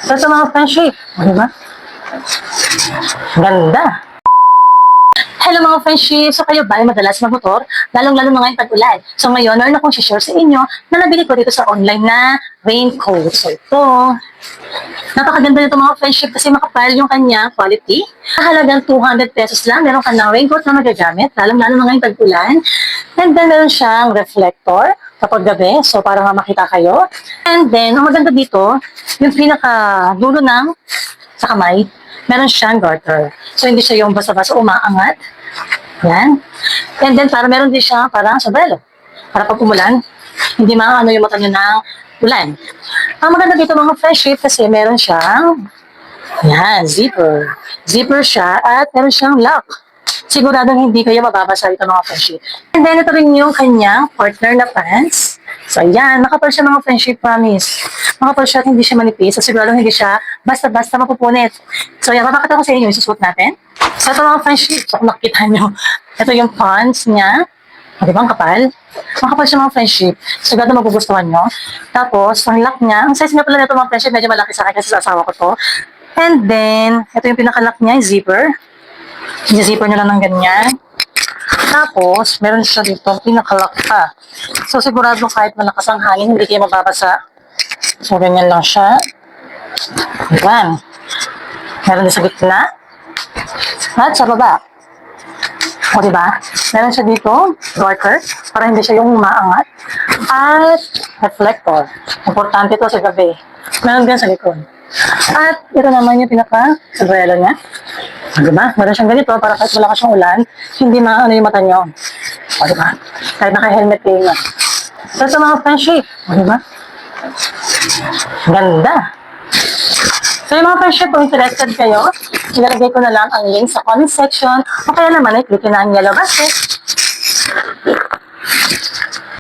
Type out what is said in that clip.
So, sa mga friendship, di ba? Ganda. Hello mga friendship! So kayo ba ay madalas magmotor? Lalong-lalo na ngayon pag-ulan. So ngayon, meron akong share sa inyo na nabili ko dito sa online na raincoat. So ito, napakaganda nito mga friendship kasi makapal yung kanya quality. Halagang 200 pesos lang, meron ka ng raincoat na magagamit, lalong-lalo na ngayon pag-ulan. And then meron siyang reflector kapag gabi, so para nga makita kayo. And then, ang maganda dito, yung pinaka-dulo ng sa kamay, meron siyang garter. So, hindi siya yung basta-basta umaangat. Yan. And then, para meron din siya parang sombrero. Para pag umulan, hindi maano yung mata nyo ng ulan. Ang maganda dito mga friendship kasi meron siyang, yan, zipper. Zipper siya at meron siyang lock. Siguradong hindi kayo mababasa dito mga friendship. And then, ito rin yung kanyang partner na pants. So, ayan, makapal siya mga friendship, promise. Makapal siya at hindi siya manipis. So, siguradong hindi siya basta-basta mapupunit. So, ayan, mapakita ko sa inyo yung susuot natin. So, ito mga friendship. So, kung nakikita nyo, ito yung pants niya. O, diba, ang kapal? Makapal siya mga friendship. Sigurado magugustuhan nyo. Tapos, ang lock niya, ang size niya pala nito mga friendship, medyo malaki sa akin kasi sa asawa ko to. And then, ito yung pinaka-lock niya, yung zipper. I-zipper nyo lang ng ganyan. Tapos, meron siya dito, pinaka-lock pa. So, sigurado kahit malakas ang hangin, hindi kayo mababasa. So, ganyan lang siya. Ayan. Meron din sa gitna. At sa baba. O, diba? Meron siya dito, garter, para hindi siya yung maangat. At reflector. Importante ito sa gabi. Meron din sa likod. At ito naman yung pinaka-umbrella niya. Diba? Meron siyang ganito para kahit malakas yung ulan, hindi maano yung mata niyo. O, diba? Kahit naka-helmet kayo na. So, sa mga friendship, o, diba? Ganda. So, yung mga friendship, kung interested kayo, ilalagay ko na lang ang link sa comment section o kaya naman ay click na ang yellow basket.